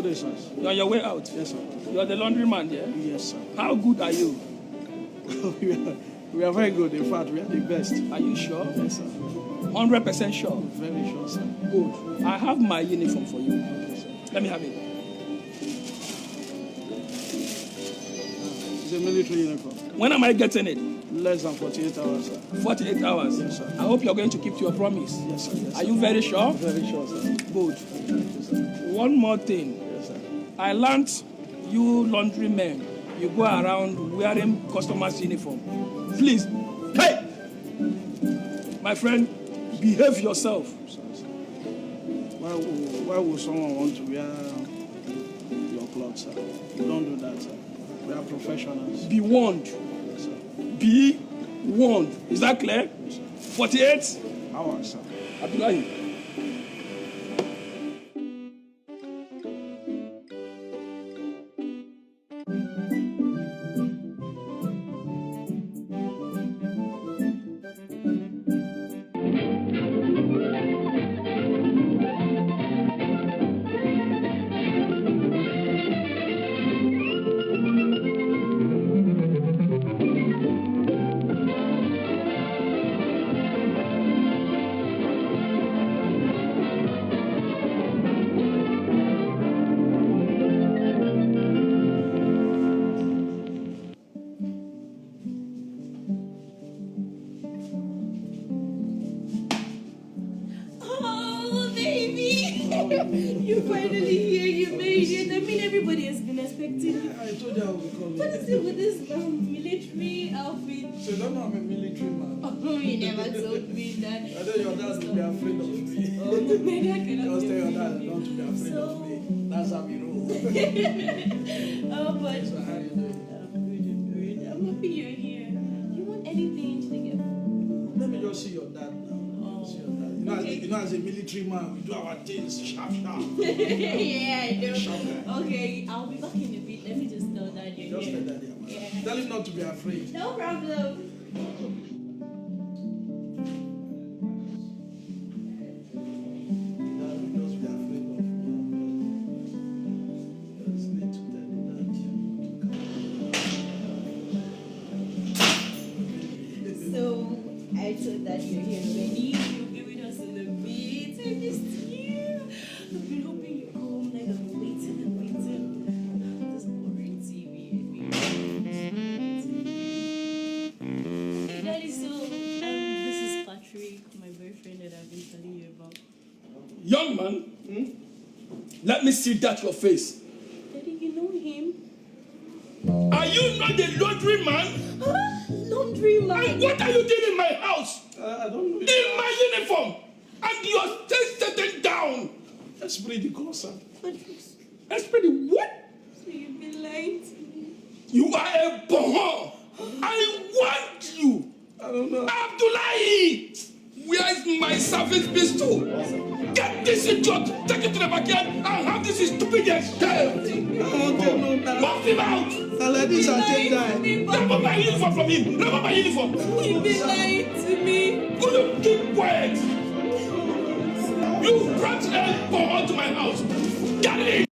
Good day, sir. You're on your way out? Yes, sir. You're the laundry man, yeah? Yes, sir. How good are you? we are very good. In fact, we are the best. Are you sure? Yes, sir. 100% sure? Very sure, sir. Good. I have my uniform for you. Okay, sir. Let me have it. It's a military uniform. When am I getting it? Less than 48 hours, sir. 48 hours? Yes, sir. I hope you're going to keep to your promise. Yes, sir. Yes, Are you very sure? Very sure, sir. Good. Thank you, sir. One more thing. Yes, sir. I learned you laundry men, you go around wearing customers' uniform. Please, hey! My friend, behave yourself. Sir. Why would someone want to wear your clothes, sir? You don't do that, sir. We are professionals. Be warned. Yes, sir. Be warned. Is that clear? Yes, sir. 48 Hours, sir. Abdullahi. You finally here, you made it. I mean, everybody has been expecting you. I told you I would be coming. What is it with this military outfit? So you don't know I'm a military man. Oh, you never told me that. I know your dad will be afraid of me. Oh, my dad cannot Just tell your be dad afraid not to be afraid of me. That's how we roll. Oh, but So how you doing? I'm good. I'm happy you're here. You want anything to get? Let me just see your dad now. See your dad. Okay. You know, as a military man, we do our things sharp. Yeah, I know. Okay, I'll be back in a bit. Let me just tell Dad you're Just here. tell daddy, man. Yeah. Tell him not to be afraid. No problem. Dad will just be afraid of me. Just need to tell him that. So, I told Dad you're here already. You'll be with us in a bit. I missed you. I've been hoping you'd come. Like, I've been waiting and waiting. This boring TV. Hey, Daddy, so, this is Patrick, my boyfriend that I've been telling you about. Young man, let me see that your face. Daddy, you know him? Are you not the laundry man? Laundry man. And what are you doing in my house? I don't know. In my uniform? And you're still sitting down. That's pretty cool, sir. That's pretty what? So you've been lying to me. You are a bohon. I want you. I don't know. Abdullahi! Where is my service pistol? Get this idiot, take it to the backyard, and have this stupid ass held. I want to know that. Move him out! Now let this and take that. Remember my uniform from him! Remember my uniform! You've been lying to me. Will you keep quiet? You brought a bohon to my house! Get it!